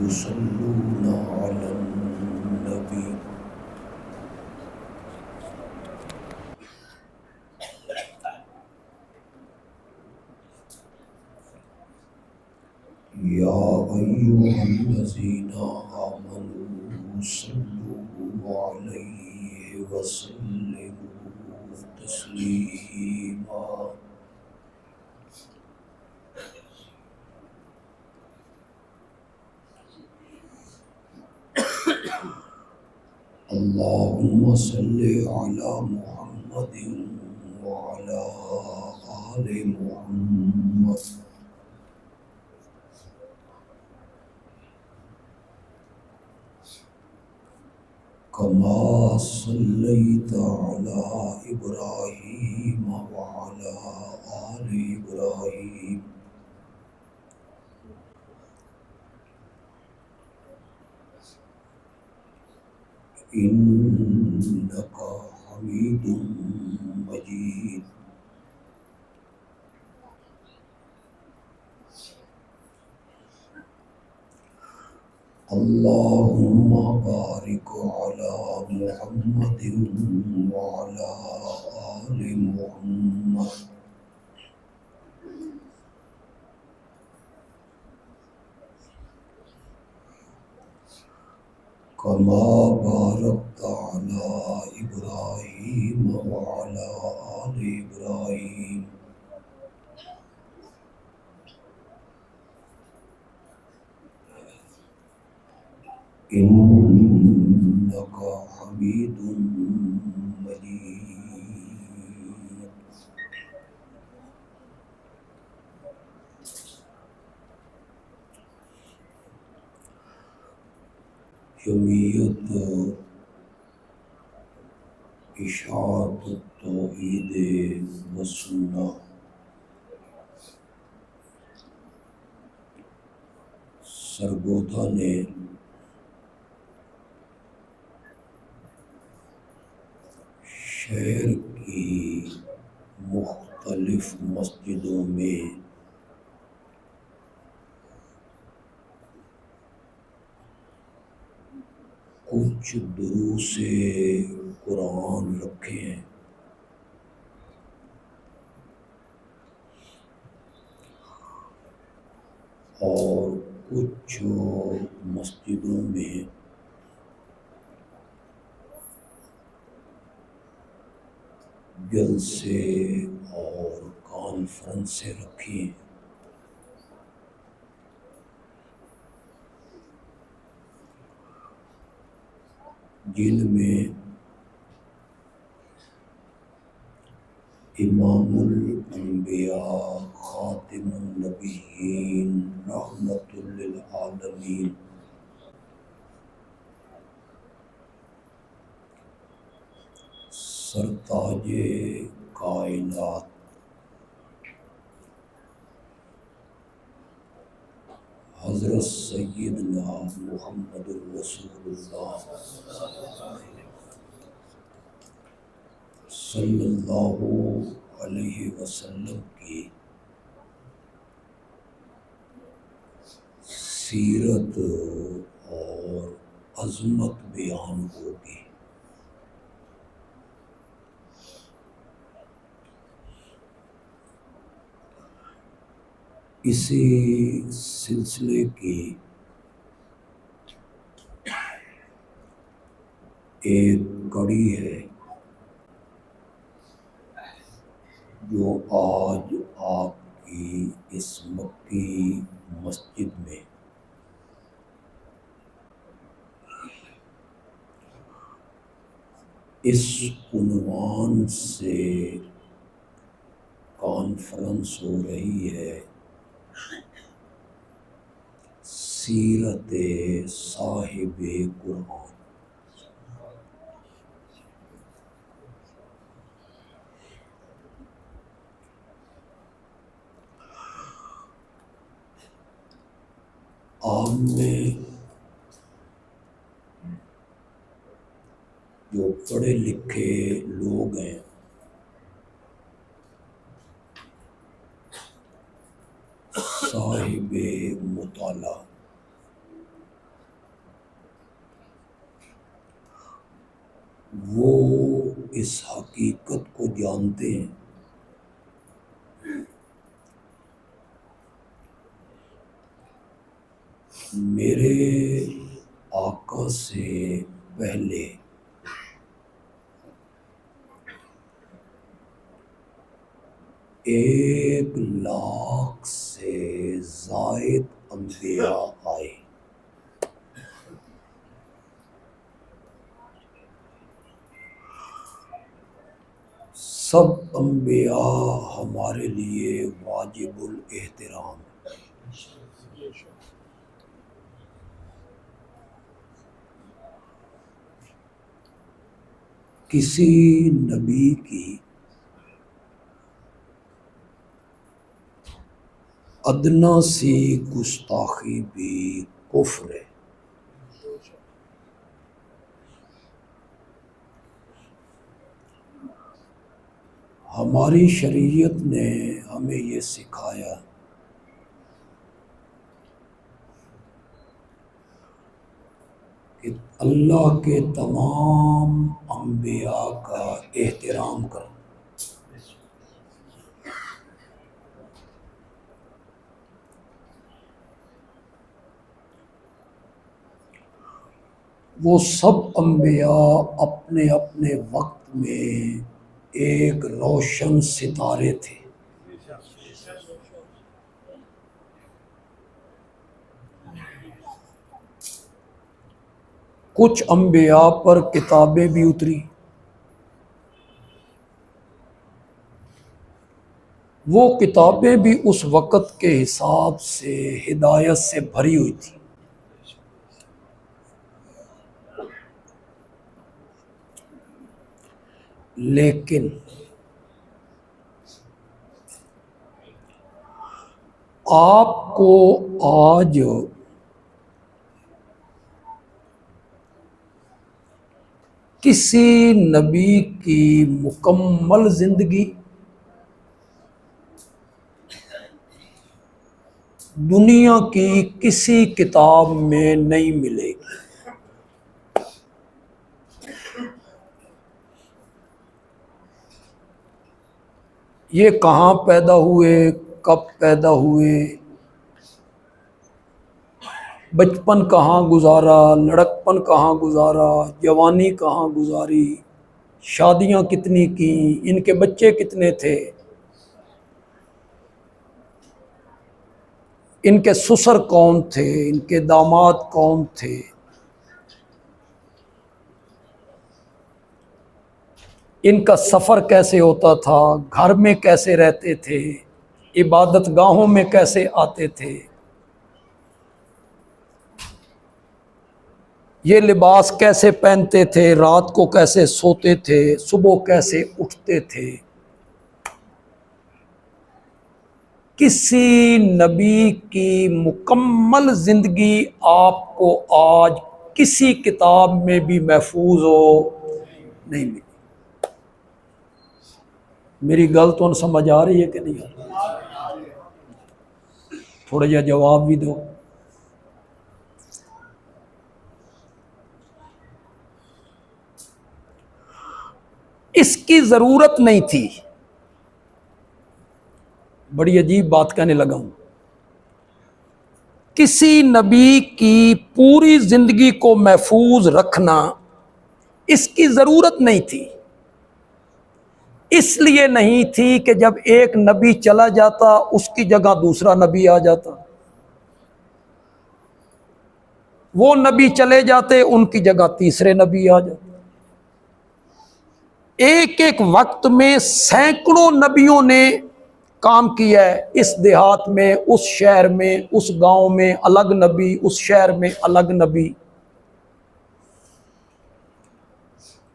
يصلون على النبي يا أيها الذين آمنوا صلوا عليه وسلموا تسليما اللهم صل على محمد وعلى آل محمد كما صليت على إبراهيم وعلى آل إبراهيم إنك حميد مجيد اللهم بارك على محمد وعلى آل محمد كما باركت على إبراهيم وعلى آل إبراهيم إنك حميد مجيد جمعیت اشاعت توحید و سنہ سرگودا نے شہر کی مختلف مسجدوں میں کچھ دروس قرآن رکھے ہیں اور کچھ مسجدوں میں جلسے اور کانفرنسیں رکھی ہیں۔ جن میں امام الانبیاء خاتم النبیین رحمت للعالمین سرتاج کائنات حضرت سیدنا محمد الرسول اللہ صلی اللہ علیہ وسلم کی سیرت اور عظمت بیان ہوگی۔ اسی سلسلے کی ایک کڑی ہے جو آج آپ کی اس مکی مسجد میں اس عنوان سے کانفرنس ہو رہی ہے، سیرت صاحب قرآن۔ عام میں جو پڑھے لکھے لوگ ہیں صاحب مطالعہ وہ اس حقیقت کو جانتے ہیں میرے آقا سے پہلے 1,00,000 سے زائد انبیاء آئے۔ سب انبیاء ہمارے لیے واجب الاحترام۔ کسی نبی کی ادنا سی گستاخی بھی کفر ہے۔ ہماری شریعت نے ہمیں یہ سکھایا کہ اللہ کے تمام انبیاء کا احترام کرو۔ وہ سب انبیاء اپنے اپنے وقت میں ایک روشن ستارے تھے۔ کچھ انبیاء پر کتابیں بھی اتری، وہ کتابیں بھی اس وقت کے حساب سے ہدایت سے بھری ہوئی تھی۔ لیکن آپ کو آج کسی نبی کی مکمل زندگی دنیا کی کسی کتاب میں نہیں ملے گی۔ یہ کہاں پیدا ہوئے، کب پیدا ہوئے، بچپن کہاں گزارا، لڑکپن کہاں گزارا، جوانی کہاں گزاری، شادیاں کتنی کیں، ان کے بچے کتنے تھے، ان کے سسر کون تھے، ان کے داماد کون تھے، ان کا سفر کیسے ہوتا تھا، گھر میں کیسے رہتے تھے، عبادت گاہوں میں کیسے آتے تھے، یہ لباس کیسے پہنتے تھے، رات کو کیسے سوتے تھے، صبح کیسے اٹھتے تھے۔ کسی نبی کی مکمل زندگی آپ کو آج کسی کتاب میں بھی محفوظ نہیں ملی۔ میری گل تو سمجھ آ رہی ہے کہ نہیں آ رہی؟ تھوڑا جا جواب بھی دو۔ اس کی ضرورت نہیں تھی۔ بڑی عجیب بات کہنے لگا ہوں۔ کسی نبی کی پوری زندگی کو محفوظ رکھنا اس کی ضرورت نہیں تھی۔ اس لیے نہیں تھی کہ جب ایک نبی چلا جاتا اس کی جگہ دوسرا نبی آ جاتا، وہ نبی چلے جاتے ان کی جگہ تیسرے نبی آ جاتے۔ ایک ایک وقت میں سینکڑوں نبیوں نے کام کیا ہے، اس دیہات میں، اس شہر میں، اس گاؤں میں الگ نبی، اس شہر میں الگ نبی۔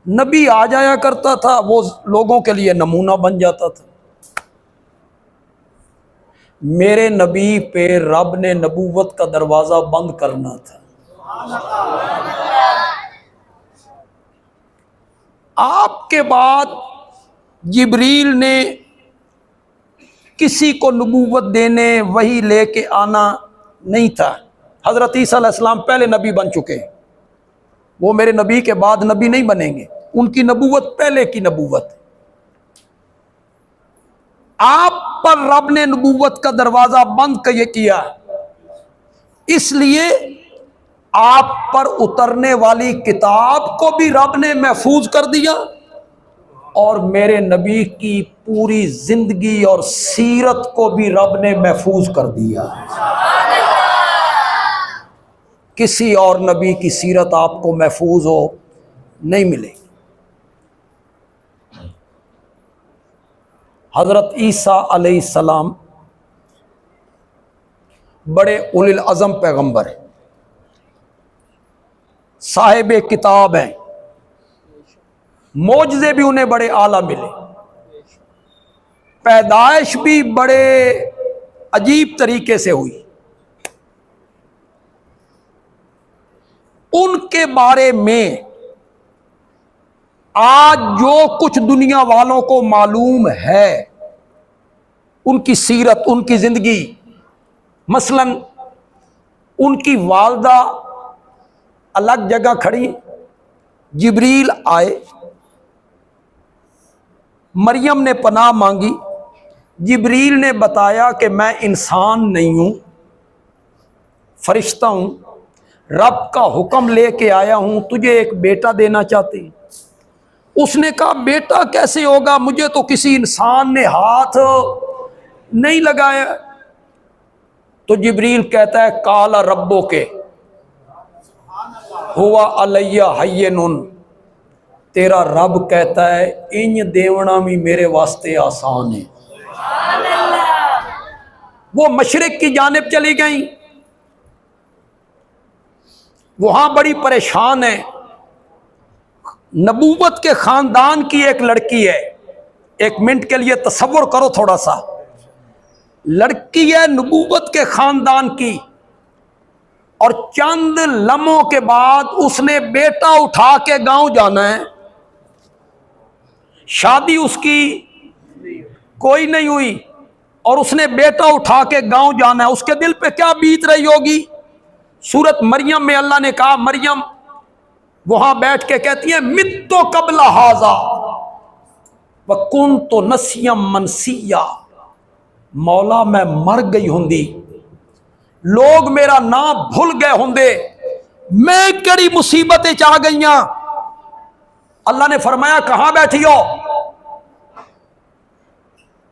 نبی آ جایا کرتا تھا، وہ لوگوں کے لیے نمونہ بن جاتا تھا۔ میرے نبی پہ رب نے نبوت کا دروازہ بند کرنا تھا۔ آپ کے بعد جبریل نے کسی کو نبوت دینے، وحی لے کے آنا نہیں تھا۔ حضرت عیسیٰ علیہ السلام پہلے نبی بن چکے ہیں، وہ میرے نبی کے بعد نبی نہیں بنیں گے۔ ان کی نبوت پہلے کی نبوت ہے۔ آپ پر رب نے نبوت کا دروازہ بند کیا، اس لیے آپ پر اترنے والی کتاب کو بھی رب نے محفوظ کر دیا، اور میرے نبی کی پوری زندگی اور سیرت کو بھی رب نے محفوظ کر دیا۔ کسی اور نبی کی سیرت آپ کو محفوظ ہو نہیں ملے گی۔ حضرت عیسیٰ علیہ السلام بڑے اولی العزم پیغمبر ہیں، صاحب کتاب ہیں، معجزے بھی انہیں بڑے اعلیٰ ملے، پیدائش بھی بڑے عجیب طریقے سے ہوئی۔ ان کے بارے میں آج جو کچھ دنیا والوں کو معلوم ہے، ان کی سیرت، ان کی زندگی، مثلا ان کی والدہ الگ جگہ کھڑی، جبریل آئے، مریم نے پناہ مانگی، جبریل نے بتایا کہ میں انسان نہیں ہوں، فرشتہ ہوں، رب کا حکم لے کے آیا ہوں، تجھے ایک بیٹا دینا چاہتے ہیں۔ اس نے کہا بیٹا کیسے ہوگا، مجھے تو کسی انسان نے ہاتھ نہیں لگایا۔ تو جبریل کہتا ہے قال ربک ہوا علیہ ہین، تیرا رب کہتا ہے انج دیونا بھی میرے واسطے آسان ہے۔ وہ مشرق کی جانب چلی گئیں، وہاں بڑی پریشان ہے، نبوت کے خاندان کی ایک لڑکی ہے، ایک منٹ کے لیے تصور کرو تھوڑا سا، لڑکی ہے نبوت کے خاندان کی، اور چند لمحوں کے بعد اس نے بیٹا اٹھا کے گاؤں جانا ہے، شادی اس کی کوئی نہیں ہوئی، اور اس نے بیٹا اٹھا کے گاؤں جانا ہے، اس کے دل پہ کیا بیت رہی ہوگی۔ سورت مریم میں اللہ نے کہا، مریم وہاں بیٹھ کے کہتی ہے مت قبل ھذا وکنت نسیا منسیا، مولا میں مر گئی ہوندی، لوگ میرا نام بھول گئے ہوندے، میں کڑی مصیبتیں چاہ گئیاں۔ اللہ نے فرمایا کہاں بیٹھی ہو؟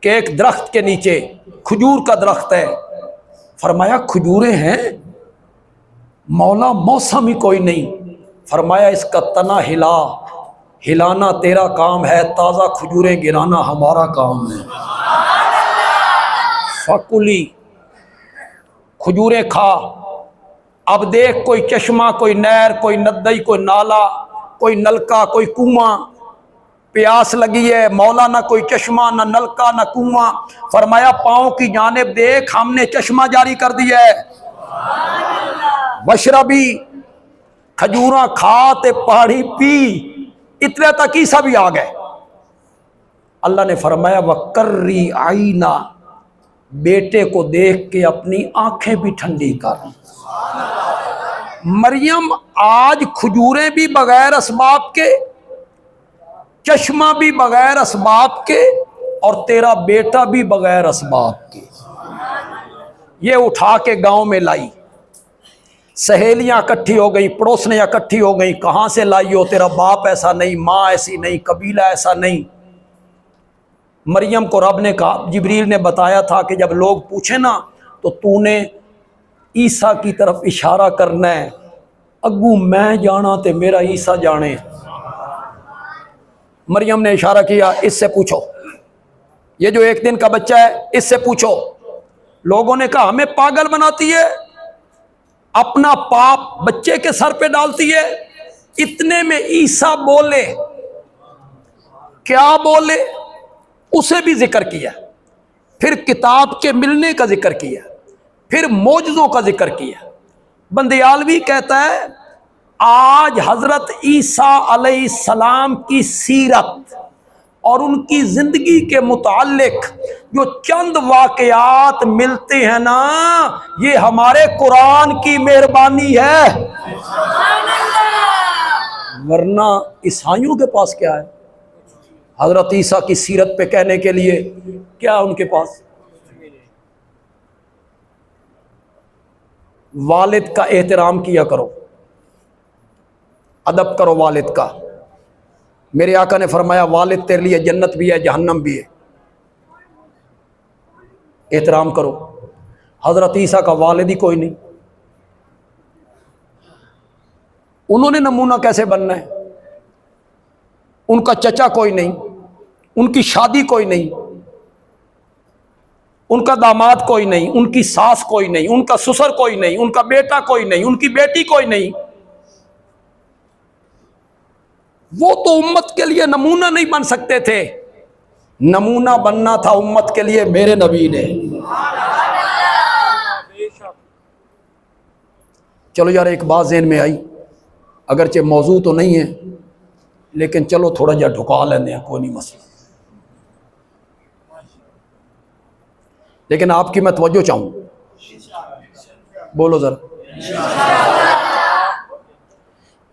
کہ ایک درخت کے نیچے، کھجور کا درخت ہے۔ فرمایا کھجوریں ہیں؟ مولا موسم ہی کوئی نہیں۔ فرمایا اس کا تنا ہلانا تیرا کام ہے، تازہ کھجوریں گرانا ہمارا کام ہے۔ فکلی، کھجوریں کھا، اب دیکھ کوئی چشمہ، کوئی نہر، کوئی ندی، کوئی نالا، کوئی نلکا، کوئی کنواں، پیاس لگی ہے، مولا نہ کوئی چشمہ، نہ نلکا، نہ کنواں۔ فرمایا پاؤں کی جانب دیکھ، ہم نے چشمہ جاری کر دیا ہے۔ وشربی، کھجوراں کھا تے پہاڑی پی، اتنے تک عیسیٰ بھی آ گئے۔ اللہ نے فرمایا وَقَرِّ عَيْنَا، بیٹے کو دیکھ کے اپنی آنکھیں بھی ٹھنڈی کر۔ مریم آج کھجوریں بھی بغیر اسباب کے، چشمہ بھی بغیر اسباب کے، اور تیرا بیٹا بھی بغیر اسباب کے، یہ اٹھا کے گاؤں میں لائی۔ سہیلیاں اکٹھی ہو گئی، پڑوسنیاں اکٹھی ہو گئی، کہاں سے لائی ہو، تیرا باپ ایسا نہیں، ماں ایسی نہیں، قبیلہ ایسا نہیں۔ مریم کو رب نے کہا، جبریل نے بتایا تھا کہ جب لوگ پوچھیں نا تو تو نے عیسیٰ کی طرف اشارہ کرنا ہے، اگو میں جانا تے میرا عیسیٰ جانے۔ مریم نے اشارہ کیا، اس سے پوچھو، یہ جو ایک دن کا بچہ ہے اس سے پوچھو۔ لوگوں نے کہا ہمیں پاگل بناتی ہے، اپنا پاپ بچے کے سر پہ ڈالتی ہے۔ اتنے میں عیسیٰ بولے، کیا بولے؟ اسے بھی ذکر کیا، پھر کتاب کے ملنے کا ذکر کیا، پھر معجزوں کا ذکر کیا۔ بندیالوی کہتا ہے آج حضرت عیسیٰ علیہ السلام کی سیرت اور ان کی زندگی کے متعلق جو چند واقعات ملتے ہیں نا، یہ ہمارے قرآن کی مہربانی ہے۔ ورنہ عیسائیوں کے پاس کیا ہے؟ حضرت عیسیٰ کی سیرت پہ کہنے کے لیے کیا ان کے پاس؟ والد کا احترام کیا کرو، ادب کرو والد کا۔ میرے آقا نے فرمایا والد تیرے لیے جنت بھی ہے جہنم بھی ہے، احترام کرو۔ حضرت عیسیٰ کا والد ہی کوئی نہیں، انہوں نے نمونہ کیسے بننا ہے؟ ان کا چچا کوئی نہیں، ان کی شادی کوئی نہیں، ان کا داماد کوئی نہیں، ان کی ساس کوئی نہیں، ان کا سسر کوئی نہیں، ان کا بیٹا کوئی نہیں، ان کی بیٹی کوئی نہیں۔ وہ تو امت کے لیے نمونہ نہیں بن سکتے تھے، نمونہ بننا تھا امت کے لیے میرے نبی نے۔ چلو یار ایک بات ذہن میں آئی، اگرچہ موضوع تو نہیں ہے لیکن چلو تھوڑا جا ڈھکا لینے ہیں، کوئی نہیں مسئلہ، لیکن آپ کی میں توجہ چاہوں، بولو ذرا۔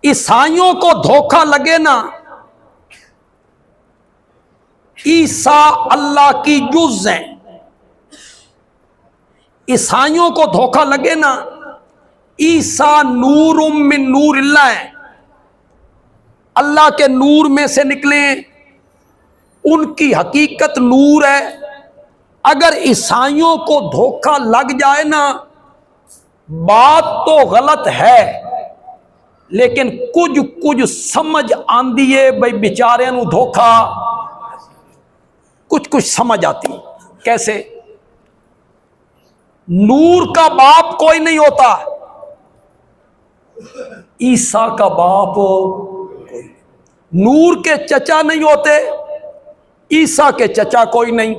عیسائیوں کو دھوکہ لگے نا عیسیٰ اللہ کی جز ہیں، عیسائیوں کو دھوکہ لگے نا عیسیٰ نور من نور اللہ ہے، اللہ کے نور میں سے نکلے، ان کی حقیقت نور ہے۔ اگر عیسائیوں کو دھوکہ لگ جائے نا، بات تو غلط ہے لیکن کچھ سمجھ آندی ہے، بھائی بیچارے نو دھوکہ کچھ سمجھ آتی۔ کیسے؟ نور کا باپ کوئی نہیں ہوتا، عیسیٰ کا باپ کوئی، نور کے چچا نہیں ہوتے، عیسیٰ کے چچا کوئی نہیں،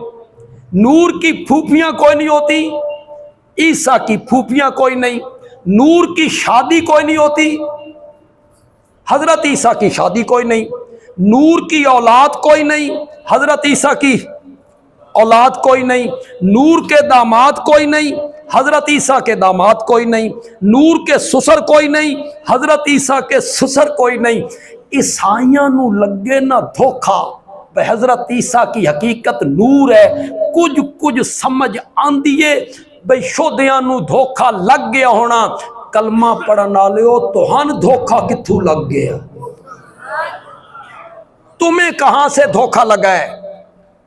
نور کی پھوپھیاں کوئی نہیں ہوتی، عیسیٰ کی پھوپھیاں کوئی نہیں، نور کی شادی کوئی نہیں ہوتی، حضرت عیسیٰ کی شادی کوئی نہیں، نور کی اولاد کوئی نہیں، حضرت عیسیٰ کی اولاد کوئی نہیں، نور کے داماد کوئی نہیں، حضرت عیسیٰ کے داماد کوئی نہیں، نور کے سسر کوئی نہیں، حضرت عیسیٰ کے سسر کوئی نہیں۔ عیسائیاں نو لگے نہ دھوکھا، حضرت عیسیٰ کی حقیقت نور ہے، کچھ سمجھ آندیے، بھئی شودیاں نو دھوکھا لگ گیا ہونا، کلمہ پڑھن والےو تہن دھوکھا کتھوں لگ گیا؟ تمہیں کہاں سے دھوکھا لگا ہے؟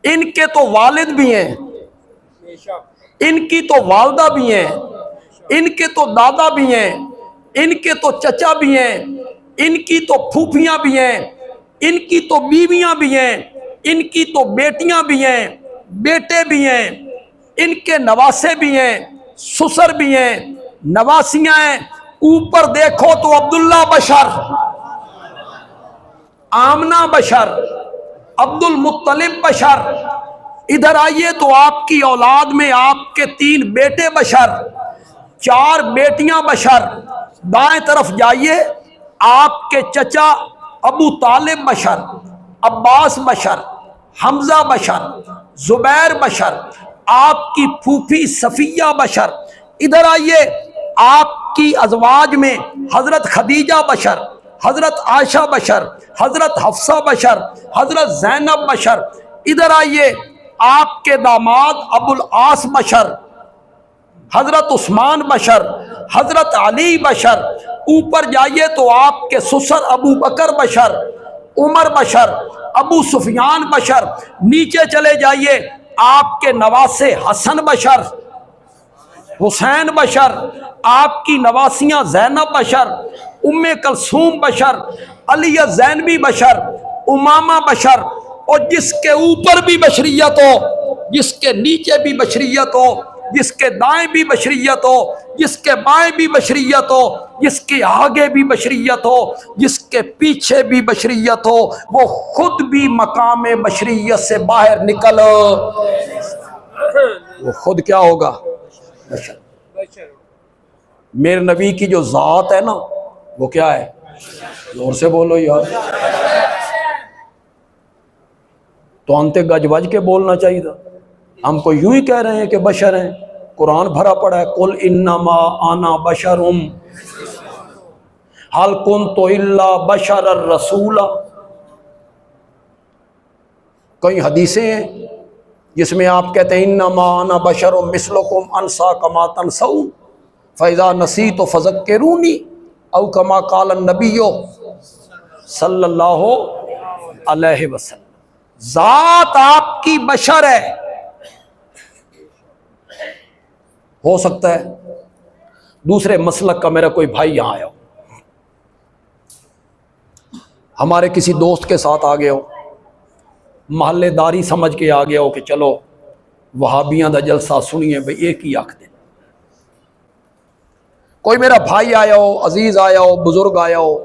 ان کے تو والد بھی ہیں، ان کی تو والدہ بھی ہیں، ان کے تو دادا بھی ہیں، ان کے تو چچا بھی ہیں، ان کی تو پھوپھیاں بھی ہیں، ان کی تو بیویاں بھی ہیں، ان کی تو بیٹیاں بھی ہیں، بیٹے بھی ہیں، ان کے نواسے بھی ہیں، سسر بھی ہیں، نواسیاں ہیں۔ اوپر دیکھو تو عبداللہ بشر، آمنہ بشر، عبد المطلب بشر، ادھر آئیے تو آپ کی اولاد میں آپ کے 3 بیٹے بشر، 4 بیٹیاں بشر، دائیں طرف جائیے آپ کے چچا ابو طالب بشر، عباس بشر، حمزہ بشر، زبیر بشر، آپ کی پھوپھی صفیہ بشر، ادھر آئیے آپ کی ازواج میں حضرت خدیجہ بشر، حضرت عائشہ بشر، حضرت حفصہ بشر، حضرت زینب بشر، ادھر آئیے آپ کے داماد ابو العاص بشر، حضرت عثمان بشر، حضرت علی بشر، اوپر جائیے تو آپ کے سسر ابو بکر بشر، عمر بشر، ابو سفیان بشر، نیچے چلے جائیے آپ کے نواسے حسن بشر، حسین بشر، آپ کی نواسیاں زینب بشر، ام کلثوم بشر، علی زینبی بشر، امامہ بشر، اور جس کے اوپر بھی بشریت ہو، جس کے نیچے بھی بشریت ہو، جس کے دائیں بھی بشریت ہو، جس کے بائیں بھی بشریت ہو، جس کے آگے بھی بشریت ہو، جس کے پیچھے بھی بشریت ہو، وہ خود بھی مقام بشریت سے باہر نکل، وہ خود کیا ہوگا؟ بشر۔ میرے نبی کی جو ذات ہے نا وہ کیا ہے؟ زور سے بولو یار، تو انتے گج بج کے بولنا چاہیے تھا، ہم کو یوں ہی کہہ رہے ہیں کہ بشر ہیں، قرآن بھرا پڑا ہے قل انما انا بشرم۔ حل کنت الا بشر الرسول. کئی حدیثیں ہیں جس میں آپ کہتے ہیں انما انا بشر مثلکم انسا کما تنسون فاذا نسیت فذکرونی او کما قال النبی صلی اللہ علیہ وسلم. ذات آپ کی بشر ہے. ہو سکتا ہے دوسرے مسلک کا میرا کوئی بھائی یہاں آیا ہو، ہمارے کسی دوست کے ساتھ آ گیا ہو، محلے داری سمجھ کے آ گیا ہو کہ چلو وہابیاں دا جلسہ سنیے بھئی ایک ہی آنکھ دے. کوئی میرا بھائی آیا ہو، عزیز آیا ہو، بزرگ آیا ہو،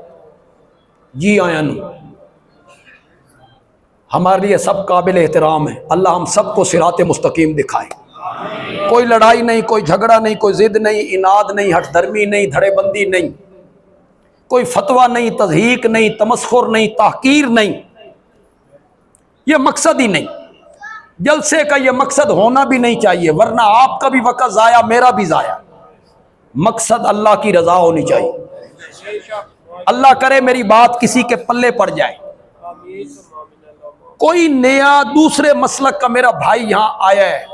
جی آیا نو، ہمارے لیے سب قابل احترام ہے. اللہ ہم سب کو صراط مستقیم دکھائے. کوئی لڑائی نہیں، کوئی جھگڑا نہیں، کوئی ضد نہیں، اناد نہیں، ہٹ دھرمی نہیں، دھڑے بندی نہیں، کوئی فتویٰ نہیں، تضحیق نہیں، تمسخر نہیں، تحقیر نہیں. یہ مقصد ہی نہیں. جلسے کا یہ مقصد ہونا بھی نہیں چاہیے، ورنہ آپ کا بھی وقت ضائع، میرا بھی ضائع. مقصد اللہ کی رضا ہونی چاہیے. اللہ کرے میری بات کسی کے پلے پڑ جائے. کوئی نیا دوسرے مسلک کا میرا بھائی یہاں آیا ہے،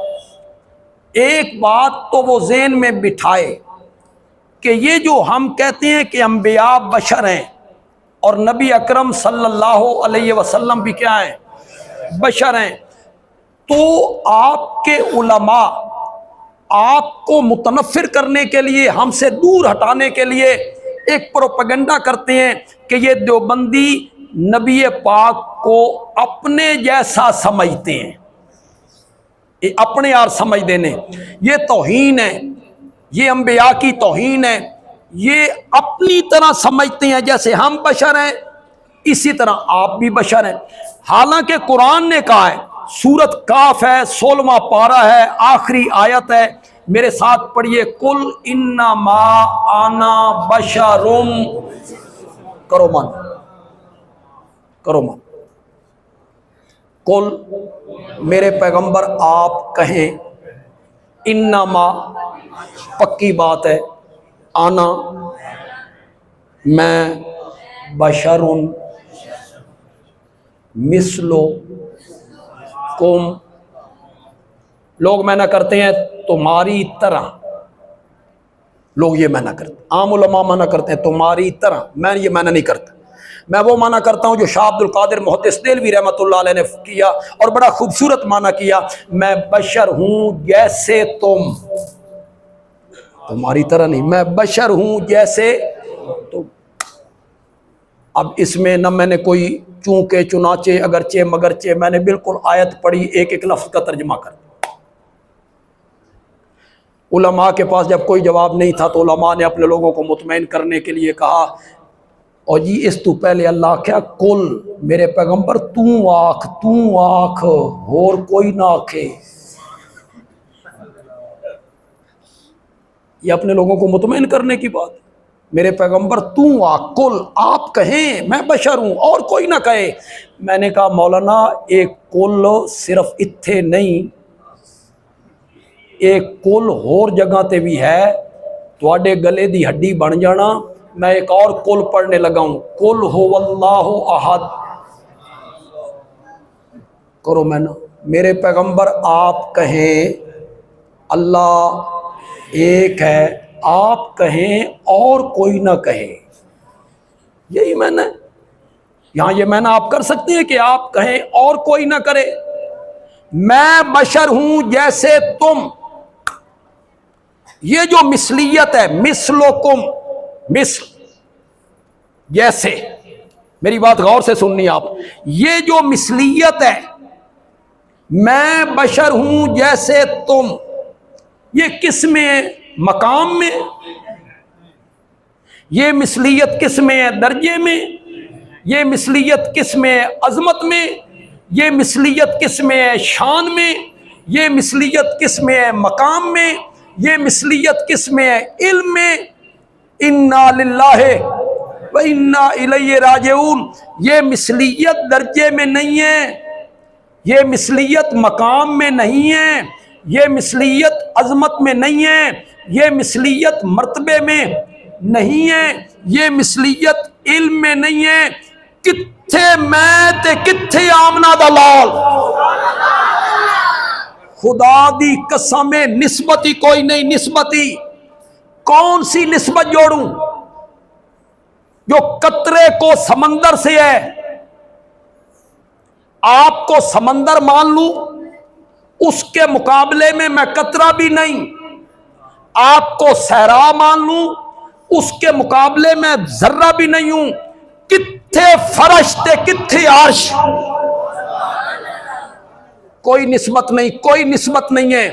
ایک بات تو وہ ذہن میں بٹھائے کہ یہ جو ہم کہتے ہیں کہ انبیاء بشر ہیں اور نبی اکرم صلی اللہ علیہ وسلم بھی کیا ہیں؟ بشر ہیں. تو آپ کے علماء آپ کو متنفر کرنے کے لیے، ہم سے دور ہٹانے کے لیے ایک پروپیگنڈا کرتے ہیں کہ یہ دیوبندی نبی پاک کو اپنے جیسا سمجھتے ہیں. یہ اپنے یار سمجھ دینے، یہ توہین ہے، یہ انبیاء کی توہین ہے. یہ اپنی طرح سمجھتے ہیں جیسے ہم بشر ہیں اسی طرح آپ بھی بشر ہیں. حالانکہ قرآن نے کہا ہے، سورت کاف ہے، 16واں پارہ ہے، آخری آیت ہے، میرے ساتھ پڑھیے، قل انما انا بشر. کرو من، کرو من. قل میرے پیغمبر آپ کہیں، انما پکی بات ہے، آنا میں، بشر مثلو کم. لوگ منع کرتے ہیں تمہاری طرح، لوگ یہ منع کرتے ہیں، عام علماء منع کرتے ہیں تمہاری طرح. میں یہ منع نہیں کرتا، میں وہ معنی کرتا ہوں جو شاہ عبد القادر محدث دہلوی رحمۃ اللہ علیہ نے کیا اور بڑا خوبصورت معنی کیا. میں بشر ہوں جیسے تم، تمہاری طرح نہیں، میں بشر ہوں جیسے تم. اب اس میں نہ میں نے کوئی چونکہ چنانچہ اگرچہ مگرچہ، میں نے بالکل آیت پڑھی، ایک ایک لفظ کا ترجمہ کر. علماء کے پاس جب کوئی جواب نہیں تھا تو علماء نے اپنے لوگوں کو مطمئن کرنے کے لیے کہا، اور جی اس تو پہلے اللہ کیا، کل میرے پیغمبر تو آکھ، تو آکھ، اور کوئی نہ آکھے. یہ اپنے لوگوں کو مطمئن کرنے کی بات. میرے پیغمبر تو آکھ، کل آپ کہیں میں بشر ہوں اور کوئی نہ کہے. میں نے کہا مولانا ایک کل صرف اتھے نہیں، ایک کل اور جگہ تے بھی ہے، تواڈے گلے دی ہڈی بن جانا. میں ایک اور کل پڑھنے لگا ہوں، قل هو اللہ احد. کرو میں نا، میرے پیغمبر آپ کہیں اللہ ایک ہے، آپ کہیں اور کوئی نہ کہے. یہی میں نے یہاں، یہ میں نے آپ کر سکتے ہیں کہ آپ کہیں اور کوئی نہ کرے. میں بشر ہوں جیسے تم. یہ جو مثلیت ہے، مثلکم، مثل جیسے، میری بات غور سے سننی آپ، یہ جو مثلیت ہے، میں بشر ہوں جیسے تم، یہ کس میں ہے؟ مقام میں. یہ مثلیت کس میں ہے؟ درجے میں. یہ مثلیت کس میں ہے؟ عظمت میں. یہ مثلیت کس میں ہے؟ شان میں. یہ مثلیت کس میں ہے؟ مقام میں. یہ مثلیت کس میں ہے؟ علم میں. انا للہ و انا الیہ راجعون. یہ مثلیت درجے میں نہیں ہے، یہ مثلیت مقام میں نہیں ہے، یہ مثلیت عظمت میں نہیں ہے، یہ مثلیت مرتبے میں نہیں ہے، یہ مثلیت علم میں نہیں ہے. کتھے میں تے کتھے آمنہ دا لال. خدا دی قسم نسبت ہی کوئی نہیں. نسبت ہی کون سی نسبت جوڑوں جو قطرے کو سمندر سے ہے؟ آپ کو سمندر مان لوں، اس کے مقابلے میں میں قطرہ بھی نہیں. آپ کو صحرا مان لوں، اس کے مقابلے میں ذرہ بھی نہیں ہوں. کتھے فرش تے کتھے عرش. کوئی نسبت نہیں، کوئی نسبت نہیں ہے.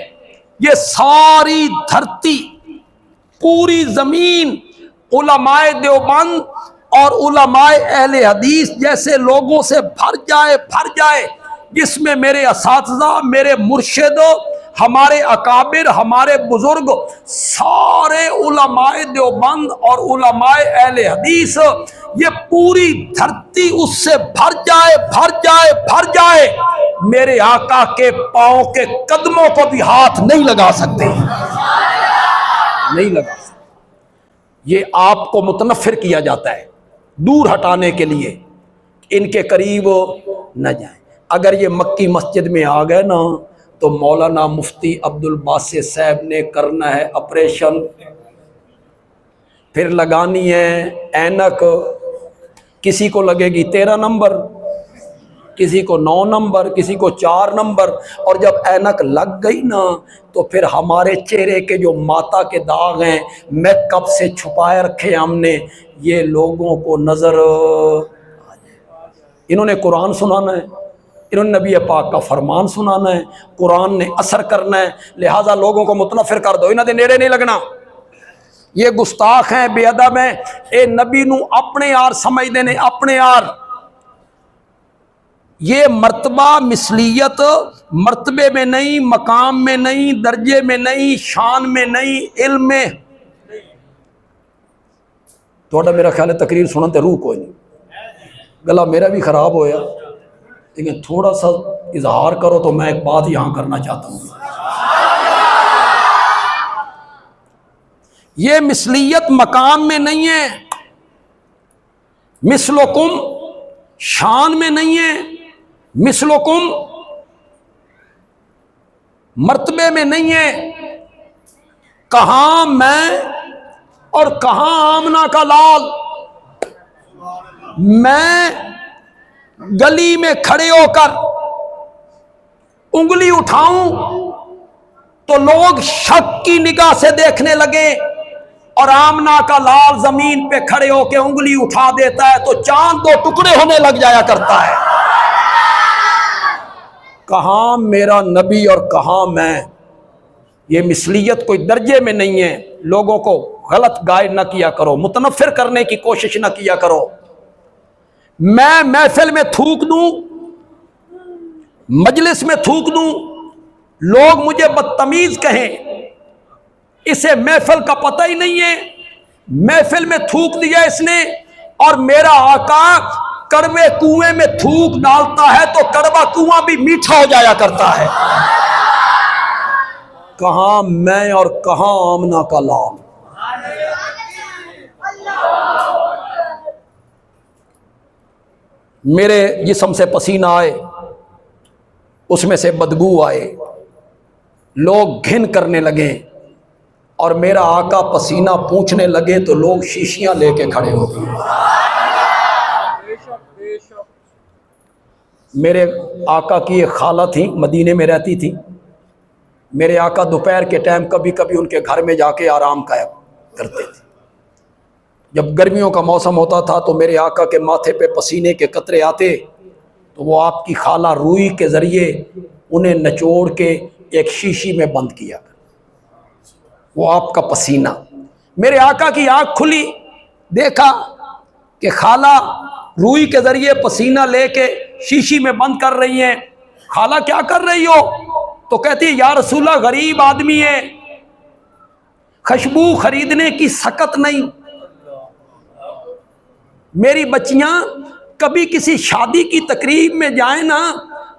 یہ ساری دھرتی، پوری زمین علماء دیوبند اور علماء اہل حدیث جیسے لوگوں سے بھر جائے جس میں میرے اساتذہ، میرے مرشد، ہمارے اکابر، ہمارے بزرگ، سارے علماء دیوبند اور علماء اہل حدیث، یہ پوری دھرتی اس سے بھر جائے میرے آقا کے پاؤں کے قدموں کو بھی ہاتھ نہیں لگا سکتے. نہیں لگا سکتے. یہ آپ کو متنفر کیا جاتا ہے دور ہٹانے کے لیے، ان کے قریب نہ جائیں. اگر یہ مکی مسجد میں آ گئے نا تو مولانا مفتی عبد الباسط صاحب نے کرنا ہے آپریشن. پھر لگانی ہے اینک. کسی کو لگے گی 13 نمبر، کسی کو 9 نمبر، کسی کو 4 نمبر. اور جب اینک لگ گئی نا تو پھر ہمارے چہرے کے جو ماتا کے داغ ہیں میک اپ سے چھپائے رکھے ہم نے، یہ لوگوں کو نظر آ جائے. انہوں نے قرآن سنانا ہے، انہوں نے نبی پاک کا فرمان سنانا ہے، قرآن نے اثر کرنا ہے، لہٰذا لوگوں کو متنفر کر دو، انہوں نے نیڑے نہیں لگنا. یہ گستاخ ہیں، بے ادب ہیں. اے نبی نو اپنے یار سمجھ دینے، اپنے یار. یہ مرتبہ مثلیت مرتبے میں نہیں، مقام میں نہیں، درجے میں نہیں، شان میں نہیں، علم میں. تھوڑا میرا خیال ہے تقریر سنن تے روح کوئی نہیں، گلا میرا بھی خراب ہویا، لیکن تھوڑا سا اظہار کرو تو میں ایک بات یہاں کرنا چاہتا ہوں. یہ مثلیت مقام میں نہیں ہے، مثلکم شان میں نہیں ہے، مثلکم مرتبے میں نہیں ہے. کہاں میں اور کہاں آمنہ کا لال. میں گلی میں کھڑے ہو کر انگلی اٹھاؤں تو لوگ شک کی نگاہ سے دیکھنے لگے، اور آمنہ کا لال زمین پہ کھڑے ہو کے انگلی اٹھا دیتا ہے تو چاند 2 ٹکڑے ہونے لگ جایا کرتا ہے. کہاں میرا نبی اور کہاں میں. یہ مثلیت کوئی درجے میں نہیں ہے. لوگوں کو غلط گائیڈ نہ کیا کرو، متنفر کرنے کی کوشش نہ کیا کرو. میں محفل میں تھوک دوں، مجلس میں تھوک دوں، لوگ مجھے بدتمیز کہیں، اسے محفل کا پتہ ہی نہیں ہے. محفل میں تھوک دیا اس نے، اور میرا آقا کڑوے کنویں میں تھوک ڈالتا ہے تو کڑوا کنواں بھی میٹھا ہو جایا کرتا ہے. کہاں میں اور کہاں آمنہ کا لال. میرے جسم سے پسینہ آئے، اس میں سے بدبو آئے، لوگ گھن کرنے لگے، اور میرا آقا پسینہ پوچھنے لگے تو لوگ شیشیاں لے کے کھڑے ہو گئے. میرے آقا کی ایک خالہ تھی، مدینے میں رہتی تھی. میرے آقا دوپہر کے ٹائم کبھی کبھی ان کے گھر میں جا کے آرام کرتے تھے. جب گرمیوں کا موسم ہوتا تھا تو میرے آقا کے ماتھے پہ پسینے کے قطرے آتے تو وہ آپ کی خالہ روئی کے ذریعے انہیں نچوڑ کے ایک شیشی میں بند کیا. وہ آپ کا پسینہ. میرے آقا کی آنکھ کھلی، دیکھا کہ خالہ روئی کے ذریعے پسینہ لے کے شیشی میں بند کر رہی ہیں. خالہ کیا کر رہی ہو؟ تو کہتی ہے یا رسول اللہ غریب آدمی ہے، خوشبو خریدنے کی سکت نہیں. میری بچیاں کبھی کسی شادی کی تقریب میں جائیں نا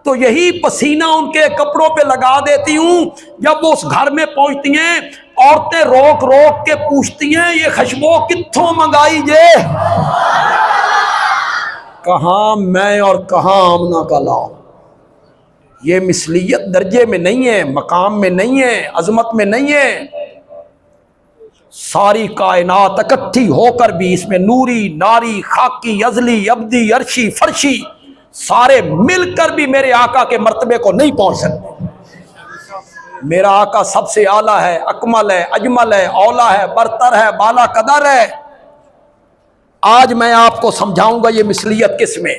تو یہی پسینہ ان کے کپڑوں پہ لگا دیتی ہوں. جب وہ اس گھر میں پہنچتی ہیں عورتیں روک روک کے پوچھتی ہیں یہ خوشبو کتھوں منگائی جے، کہاں میں اور کہاں آمنہ کا لاؤ۔ یہ مثلیت درجے میں نہیں ہے، مقام میں نہیں ہے، عظمت میں نہیں ہے۔ ساری کائنات اکٹھی ہو کر بھی اس میں نوری، ناری، خاکی، ازلی، ابدی، عرشی، فرشی سارے مل کر بھی میرے آقا کے مرتبے کو نہیں پہنچ سکتے۔ میرا آقا سب سے اعلیٰ ہے، اکمل ہے، اجمل ہے، اولا ہے، برتر ہے، بالا قدر ہے۔ آج میں آپ کو سمجھاؤں گا یہ مثلیت کس میں،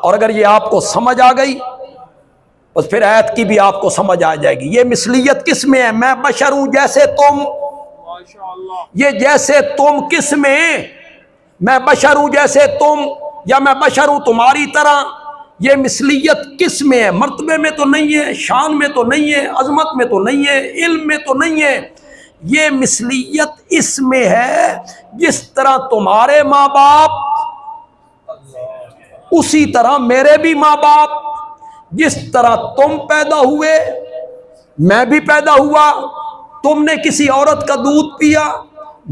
اور اگر یہ آپ کو سمجھ آ گئی بس پھر آیت کی بھی آپ کو سمجھ آ جائے گی۔ یہ مثلیت کس میں ہے؟ میں بشر ہوں جیسے تم، یہ جیسے تم کس میں؟ میں بشر ہوں جیسے تم، یا میں بشر ہوں تمہاری طرح۔ یہ مثلیت کس میں ہے؟ مرتبے میں تو نہیں ہے، شان میں تو نہیں ہے، عظمت میں تو نہیں ہے، علم میں تو نہیں ہے۔ یہ مثلیت اس میں ہے جس طرح تمہارے ماں باپ اسی طرح میرے بھی ماں باپ، جس طرح تم پیدا ہوئے میں بھی پیدا ہوا۔ تم نے کسی عورت کا دودھ پیا،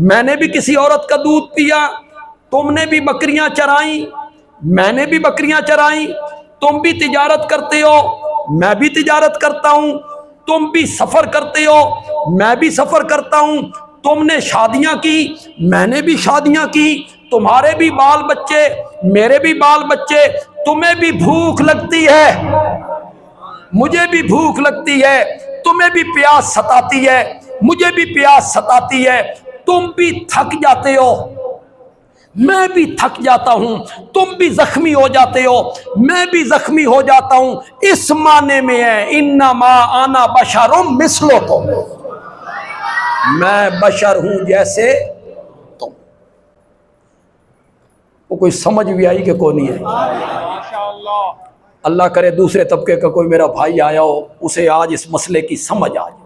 میں نے بھی کسی عورت کا دودھ پیا۔ تم نے بھی بکریاں چرائیں، میں نے بھی بکریاں چرائیں۔ تم بھی تجارت کرتے ہو، میں بھی تجارت کرتا ہوں۔ تم بھی سفر کرتے ہو، میں بھی سفر کرتا ہوں۔ تم نے شادیاں کی، میں نے بھی شادیاں کی۔ تمہارے بھی بال بچے، میرے بھی بال بچے۔ تمہیں بھی بھوک لگتی ہے، مجھے بھی بھوک لگتی ہے۔ تمہیں بھی پیاس ستاتی ہے، مجھے بھی پیاس ستاتی ہے۔ تم بھی تھک جاتے ہو، میں بھی تھک جاتا ہوں۔ تم بھی زخمی ہو جاتے ہو، میں بھی زخمی ہو جاتا ہوں۔ اس معنی میں ہے انما انا بشر مثلکم، میں بشر ہوں جیسے تم۔ وہ کوئی سمجھ بھی آئی کہ کوئی نہیں ہے؟ اللہ کرے دوسرے طبقے کا کوئی میرا بھائی آیا ہو، اسے آج اس مسئلے کی سمجھ آ جائے۔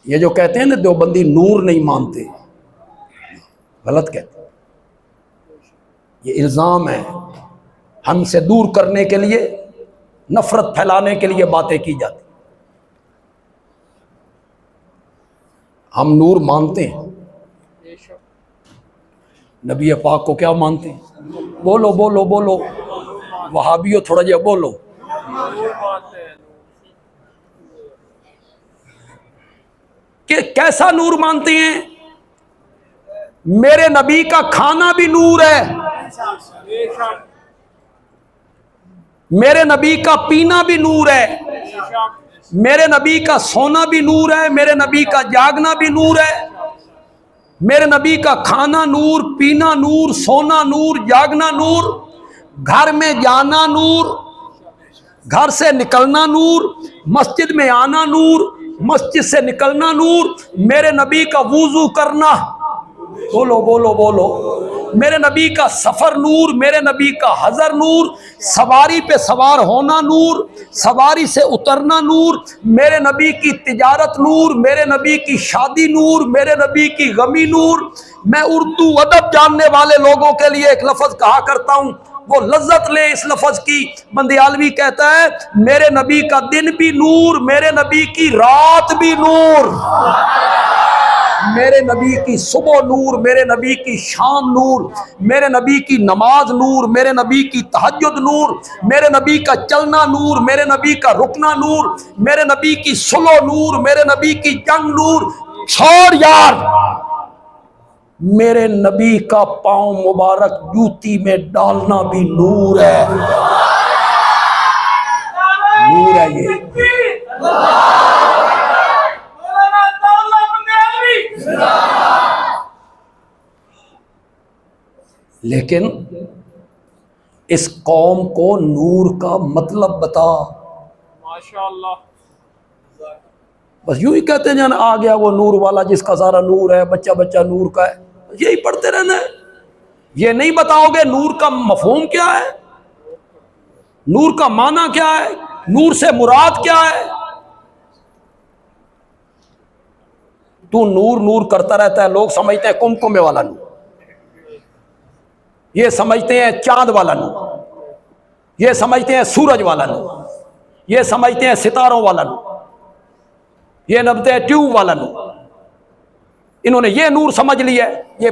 یہ جو کہتے ہیں نا دیوبندی نور نہیں مانتے، غلط کہتے ہیں۔ یہ الزام ہے، ہم سے دور کرنے کے لیے، نفرت پھیلانے کے لیے باتیں کی جاتی۔ ہم نور مانتے ہیں، نبی پاک کو کیا مانتے ہیں؟ بولو بولو بولو، وہابیو تھوڑا جہا بولو۔ کہ کیسا نور مانتے ہیں؟ میرے نبی کا کھانا بھی نور ہے، میرے نبی کا پینا بھی نور ہے، میرے نبی کا سونا بھی نور ہے، میرے نبی کا جاگنا بھی نور ہے۔ میرے نبی کا کھانا نور، پینا نور، سونا نور، جاگنا نور، گھر میں جانا نور، گھر سے نکلنا نور، مسجد میں آنا نور، مسجد سے نکلنا نور، میرے نبی کا وضو کرنا، بولو بولو بولو، میرے نبی کا سفر نور، میرے نبی کا حضر نور، سواری پہ سوار ہونا نور، سواری سے اترنا نور، میرے نبی کی تجارت نور، میرے نبی کی شادی نور، میرے نبی کی غمی نور۔ میں اردو ادب جاننے والے لوگوں کے لیے ایک لفظ کہا کرتا ہوں، وہ لذت لے اس لفظ کی۔ بندیالوی کہتا ہے میرے نبی کا دن بھی نور، میرے نبی کی رات بھی نور، میرے نبی کی صبح نور، میرے نبی کی شام نور، میرے نبی کی نماز نور، میرے نبی کی تہجد نور، میرے نبی کا چلنا نور، میرے نبی کا رکنا نور، میرے نبی کی صلح نور، میرے نبی کی جنگ نور۔ چھوڑ یار، میرے نبی کا پاؤں مبارک جوتی میں ڈالنا بھی نور ہے، نور ہے یہ۔ لیکن اس قوم کو نور کا مطلب بتا۔ ماشاءاللہ، بس یوں ہی کہتے ہیں جان آ گیا وہ نور والا جس کا سارا نور ہے، بچہ بچہ نور کا ہے، یہی پڑھتے رہنا ہے۔ یہ نہیں بتاؤ گے نور کا مفہوم کیا ہے، نور کا معنی کیا ہے، نور سے مراد کیا ہے۔ تو نور نور کرتا رہتا ہے، لوگ سمجھتے ہیں کمکمے والا نور، یہ سمجھتے ہیں چاند والا نور، یہ سمجھتے ہیں سورج والا نور، یہ سمجھتے ہیں ستاروں والا نور، یہ نبتے ہیں ٹیوب والا نور، انہوں نے یہ نور سمجھ لیا ہے، یہ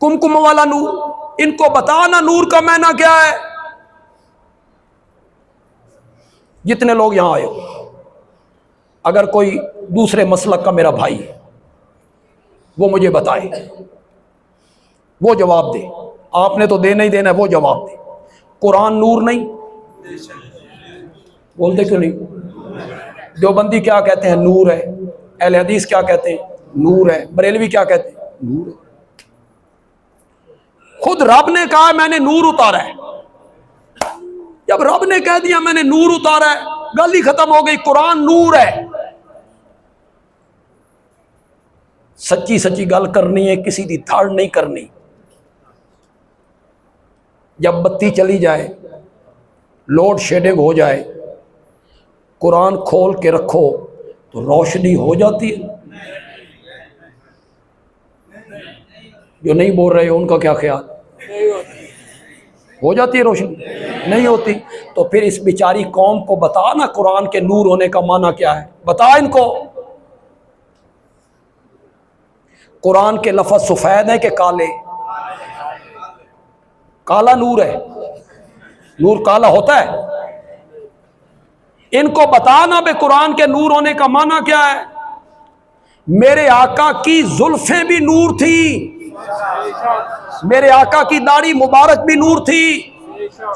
کمکم والا نور۔ ان کو بتانا نور کا معنی کیا ہے۔ جتنے لوگ یہاں آئے ہو، اگر کوئی دوسرے مسلک کا میرا بھائی ہے وہ مجھے بتائے، وہ جواب دے، آپ نے تو دینا ہی دینا ہے، وہ جواب دے۔ قرآن نور نہیں؟ بولتے کیوں نہیں؟ دیوبندی کیا کہتے ہیں؟ نور ہے۔ اہل حدیث کیا کہتے ہیں؟ نور ہے۔ بریلوی کیا کہتے ہیں؟ نور ہے۔ خود رب نے کہا میں نے نور اتارا ہے۔ جب رب نے کہہ دیا میں نے نور اتارا ہے، گل ہی ختم ہو گئی۔ قرآن نور ہے۔ سچی سچی گل کرنی ہے، کسی دی دھاڑ نہیں کرنی۔ جب بتی چلی جائے، لوڈ شیڈنگ ہو جائے، قرآن کھول کے رکھو تو روشنی ہو جاتی ہے۔ جو نہیں بول رہے ان کا کیا خیال؟ ہو جاتی ہے روشنی؟ نہیں ہوتی۔ تو پھر اس بیچاری قوم کو بتا نا قرآن کے نور ہونے کا معنی کیا ہے، بتا ان کو۔ قرآن کے لفظ سفید ہے کہ کالے؟ کالا نور ہے۔ نور کالا ہوتا ہے؟ ان کو بتانا بے قرآن کے نور ہونے کا معنی کیا ہے۔ میرے آقا کی زلفیں بھی نور تھی، میرے آقا کی داڑھی مبارک بھی نور تھی،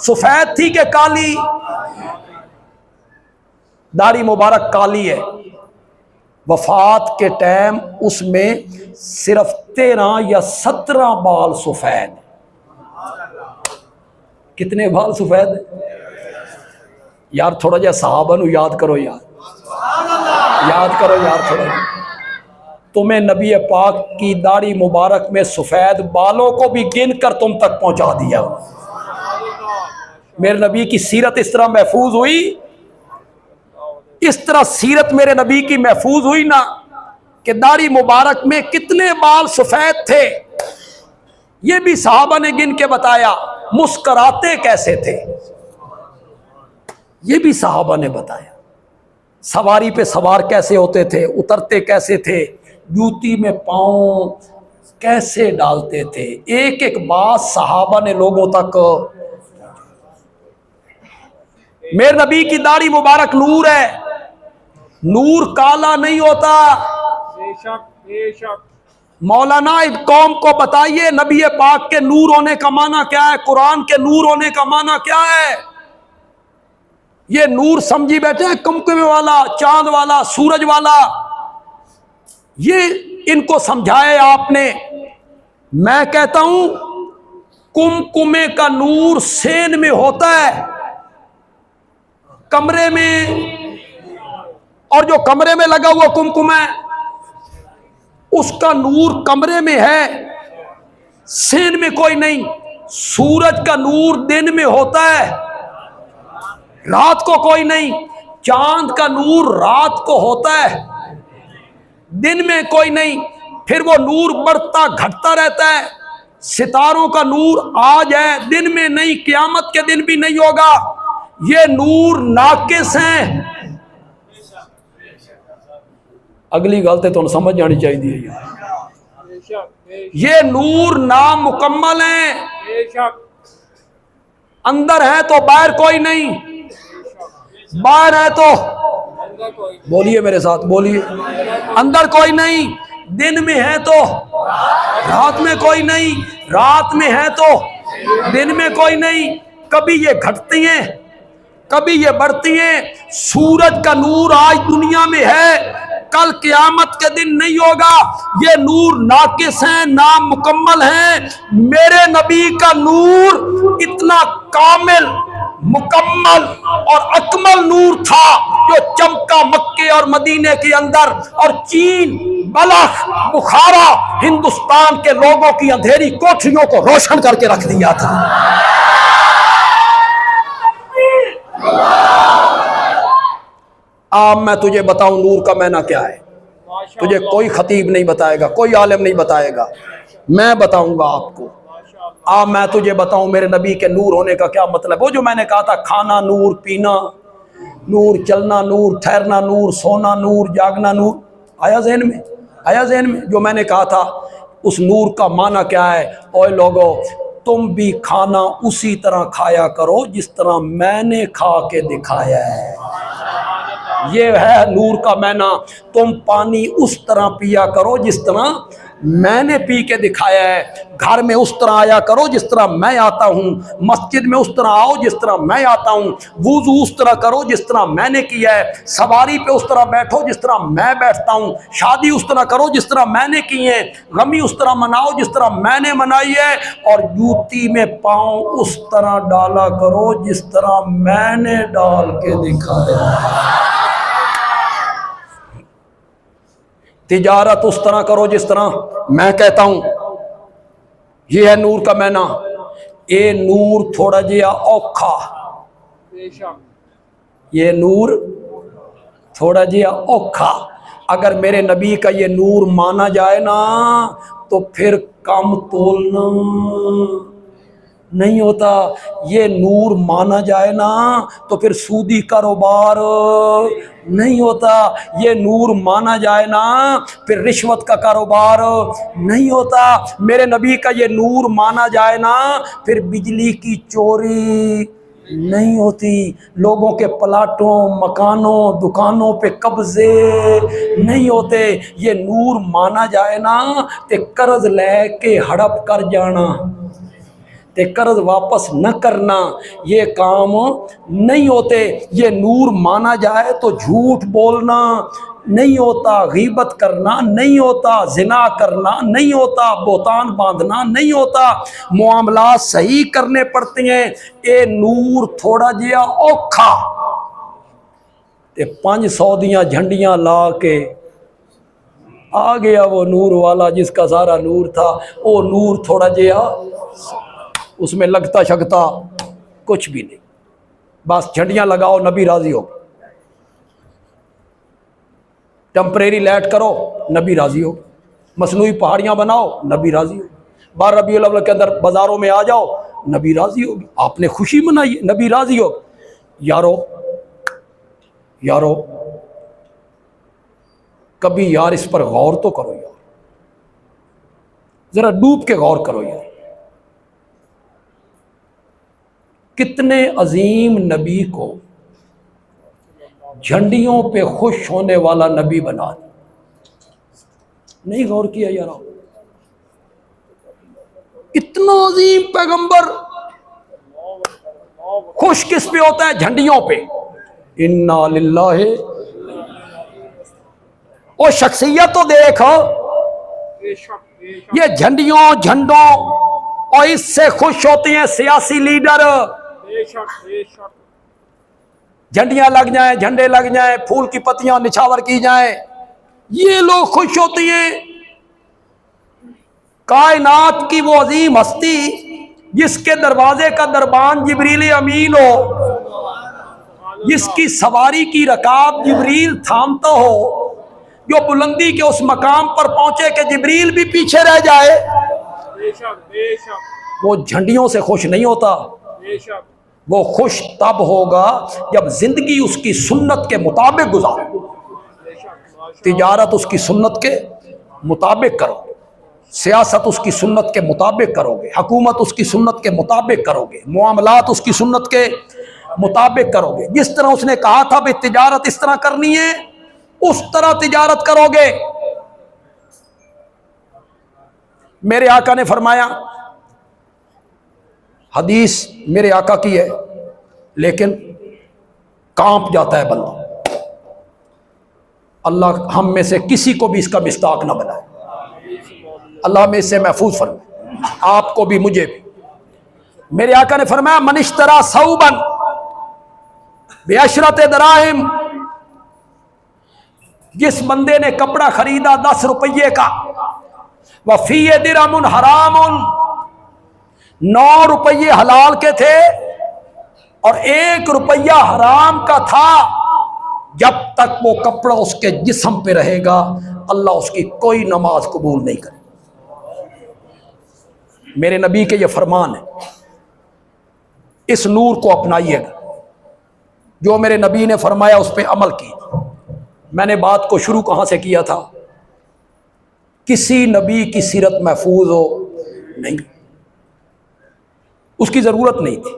سفید تھی کہ کالی؟ داڑھی مبارک کالی ہے، وفات کے ٹائم اس میں صرف 13 یا 17 بال سفید۔ کتنے بال سفید ہیں؟ یار تھوڑا جا صحابہ نو یاد کرو یار، یاد کرو یار تھوڑا جا۔ تمہیں نبی پاک کی داڑھی مبارک میں سفید بالوں کو بھی گن کر تم تک پہنچا دیا۔ میرے نبی کی سیرت اس طرح محفوظ ہوئی، اس طرح سیرت میرے نبی کی محفوظ ہوئی نا کہ داڑھی مبارک میں کتنے بال سفید تھے یہ بھی صحابہ نے گن کے بتایا۔ مسکراتے کیسے تھے یہ بھی صحابہ نے بتایا۔ سواری پہ سوار کیسے ہوتے تھے، اترتے کیسے تھے، جوتی میں پاؤں کیسے ڈالتے تھے، ایک ایک بات صحابہ نے لوگوں تک۔ میرے نبی کی داڑھی مبارک نور ہے، نور کالا نہیں ہوتا۔ بے شک بے شک۔ مولانا اس قوم کو بتائیے نبی پاک کے نور ہونے کا معنی کیا ہے، قرآن کے نور ہونے کا معنی کیا ہے۔ یہ نور سمجھی بیٹھے ہیں کمکمے والا، چاند والا، سورج والا، یہ ان کو سمجھائے آپ نے۔ میں کہتا ہوں کمکمے کا نور سین میں ہوتا ہے، کمرے میں، اور جو کمرے میں لگا ہوا کمکم ہے اس کا نور کمرے میں ہے، سین میں کوئی نہیں۔ سورج کا نور دن میں ہوتا ہے، رات کو کوئی نہیں۔ چاند کا نور رات کو ہوتا ہے، دن میں کوئی نہیں۔ پھر وہ نور بڑھتا گھٹتا رہتا ہے۔ ستاروں کا نور آج ہے، دن میں نہیں، قیامت کے دن بھی نہیں ہوگا۔ یہ نور ناقص ہیں۔ اگلی غلطی تو سمجھ جانی چاہیے یار، یہ نور نامکمل ہیں، اندر ہے تو باہر کوئی نہیں، باہر ہے تو بولیے میرے ساتھ بولیے، اندر کوئی نہیں، دن میں ہے تو رات میں کوئی نہیں، رات میں ہے تو دن میں کوئی نہیں۔ کبھی یہ گھٹتی ہیں کبھی یہ بڑھتی ہیں۔ سورج کا نور آج دنیا میں ہے، کل قیامت کے دن نہیں ہوگا۔ یہ نور ناقص ہیں، نامکمل ہیں۔ میرے نبی کا نور اتنا کامل، مکمل اور اکمل نور تھا جو چمکا مکے اور مدینے کے اندر، اور چین، بلخ، بخارا، ہندوستان کے لوگوں کی اندھیری کوٹھیوں کو روشن کر کے رکھ دیا تھا۔ اب میں تجھے بتاؤں نور کا معنی کیا ہے، تجھے کوئی خطیب نہیں بتائے گا، کوئی عالم نہیں بتائے گا، میں بتاؤں گا آپ کو۔ میں تجھے بتاؤں میرے نبی کے نور ہونے کا کیا مطلب. وہ جو میں نے کہا تھا کھانا نور، پینا نور، چلنا نور، ٹھہرنا نور، سونا نور، جاگنا نور. آیا ذہن میں؟ آیا ذہن میں جو میں نے کہا تھا؟ اس نور کا معنی کیا ہے؟ اوے لوگو، تم بھی کھانا اسی طرح کھایا کرو جس طرح میں نے کھا کے دکھایا ہے. یہ ہے نور کا معنی. تم پانی اس طرح پیا کرو جس طرح میں نے پی کے دکھایا ہے. گھر میں اس طرح آیا کرو جس طرح میں آتا ہوں. مسجد میں اس طرح آؤ جس طرح میں آتا ہوں. وضو اس طرح کرو جس طرح میں نے کیا ہے. سواری پہ اس طرح بیٹھو جس طرح میں بیٹھتا ہوں. شادی اس طرح کرو جس طرح میں نے کی ہے. غمی اس طرح مناؤ جس طرح میں نے منائی ہے. اور جوتی میں پاؤں اس طرح ڈالا کرو جس طرح میں نے ڈال کے دکھایا ہے. تجارت اس طرح کرو جس طرح میں کہتا ہوں. یہ ہے نور کا معنی. اے نور تھوڑا جیا اوکھا. بے شک یہ نور تھوڑا جیا اوکھا. اگر میرے نبی کا یہ نور مانا جائے نا تو پھر کم تولنا نہیں ہوتا. یہ نور مانا جائے نا تو پھر سودی کاروبار نہیں ہوتا. یہ نور مانا جائے نا پھر رشوت کا کاروبار نہیں ہوتا. میرے نبی کا یہ نور مانا جائے نا پھر بجلی کی چوری نہیں ہوتی. لوگوں کے پلاٹوں، مکانوں، دکانوں پہ قبضے نہیں ہوتے. یہ نور مانا جائے نا تے قرض لے کے ہڑپ کر جانا تے قرض واپس نہ کرنا، یہ کام نہیں ہوتے. یہ نور مانا جائے تو جھوٹ بولنا نہیں ہوتا، غیبت کرنا نہیں ہوتا، زنا کرنا نہیں ہوتا، بہتان باندھنا نہیں ہوتا. معاملات صحیح کرنے پڑتے ہیں. اے نور تھوڑا جیا اوکھا تے 500 دیاں جھنڈیاں لا کے آ گیا وہ نور والا جس کا سارا نور تھا. وہ نور تھوڑا جیا، اس میں لگتا شکتا کچھ بھی نہیں. بس جھنڈیاں لگاؤ، نبی راضی ہو. ٹمپریری لائٹ کرو، نبی راضی ہو. مصنوعی پہاڑیاں بناؤ، نبی راضی ہو. 12 ربیع الاول کے اندر بازاروں میں آ جاؤ، نبی راضی ہوگی. آپ نے خوشی منائی، نبی راضی ہو. یارو کبھی یار اس پر غور تو کرو یار، ذرا ڈوب کے غور کرو یار. کتنے عظیم نبی کو جھنڈیوں پہ خوش ہونے والا نبی بنا دیا. نہیں غور کیا یار؟ اتنا عظیم پیغمبر خوش کس پہ ہوتا ہے؟ جھنڈیوں پہ. انا للہ. وہ شخصیت تو دیکھو، بے شک بے شک یہ جھنڈیوں جھنڈوں اور اس سے خوش ہوتے ہیں سیاسی لیڈر. بے شک بے شک جھنڈیاں لگ جائیں، جھنڈے لگ جائیں، پھول کی پتیاں نچھاور کی جائیں، یہ لوگ خوش ہوتے ہیں. کائنات کی وہ عظیم ہستی جس کے دروازے کا دربان جبریل امین ہو، جس کی سواری کی رکاب جبریل تھامتا ہو، جو بلندی کے اس مقام پر پہنچے کہ جبریل بھی پیچھے رہ جائے، بے شک بے شک وہ جھنڈیوں سے خوش نہیں ہوتا. بے شک وہ خوش تب ہوگا جب زندگی اس کی سنت کے مطابق گزارو. بے شک تجارت اس کی سنت کے مطابق کرو، سیاست اس کی سنت کے مطابق کرو گے، حکومت اس کی سنت کے مطابق کرو گے، معاملات اس کی سنت کے مطابق کرو گے. جس طرح اس نے کہا تھا بھی تجارت اس طرح کرنی ہے، اس طرح تجارت کرو گے. میرے آقا نے فرمایا، حدیث میرے آقا کی ہے لیکن کانپ جاتا ہے بندہ. اللہ ہم میں سے کسی کو بھی اس کا مصداق نہ بنائے. اللہ میں اس سے محفوظ فرمائے، آپ کو بھی مجھے بھی. میرے آقا نے فرمایا، من اشترا ثوبا بعشرۃ دراہم، جس بندے نے کپڑا خریدا 10 روپیے کا، وفی درہم حرام، 9 روپیے حلال کے تھے اور 1 روپیہ حرام کا تھا، جب تک وہ کپڑا اس کے جسم پہ رہے گا اللہ اس کی کوئی نماز قبول نہیں کرے. میرے نبی کے یہ فرمان ہے، اس نور کو اپنائیے گا، جو میرے نبی نے فرمایا اس پہ عمل کیجیے۔ میں نے بات کو شروع کہاں سے کیا تھا؟ کسی نبی کی سیرت محفوظ ہو نہیں، اس کی ضرورت نہیں تھی۔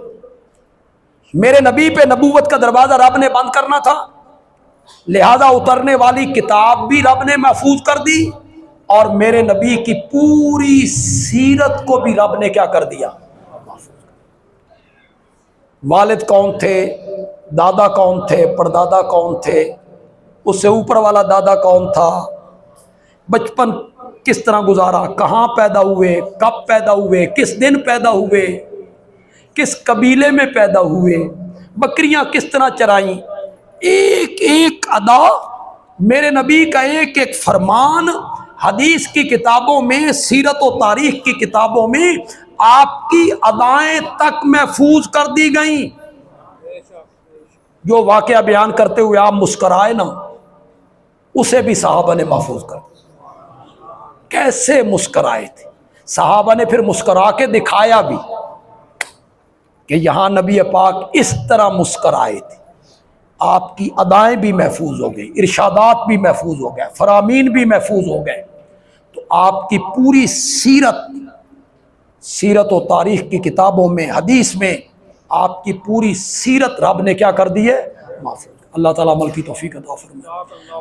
میرے نبی پہ نبوت کا دروازہ رب نے بند کرنا تھا، لہذا اترنے والی کتاب بھی رب نے محفوظ کر دی، اور میرے نبی کی پوری سیرت کو بھی رب نے کیا کر دیا؟ والد کون تھے، دادا کون تھے، پردادا کون تھے، اس سے اوپر والا دادا کون تھا، بچپن کس طرح گزارا، کہاں پیدا ہوئے، کب پیدا ہوئے، کس دن پیدا ہوئے، کس قبیلے میں پیدا ہوئے، بکریاں کس طرح چرائیں، ایک ایک ادا، میرے نبی کا ایک ایک فرمان حدیث کی کتابوں میں، سیرت و تاریخ کی کتابوں میں آپ کی ادائیں تک محفوظ کر دی گئیں۔ بے شک جو واقعہ بیان کرتے ہوئے آپ مسکرائے نا، اسے بھی صحابہ نے محفوظ کر دیا۔ کیسے مسکرائے تھے صحابہ نے، پھر مسکرا کے دکھایا بھی کہ یہاں نبی پاک اس طرح مسکرائے تھے۔ آپ کی ادائیں بھی محفوظ ہو گئی، ارشادات بھی محفوظ ہو گئے، فرامین بھی محفوظ ہو گئے۔ تو آپ کی پوری سیرت و تاریخ کی کتابوں میں، حدیث میں آپ کی پوری سیرت رب نے کیا کر دی ہے؟ محفوظ۔ اللہ تعالیٰ عمل کی توفیق عطا فرمائے۔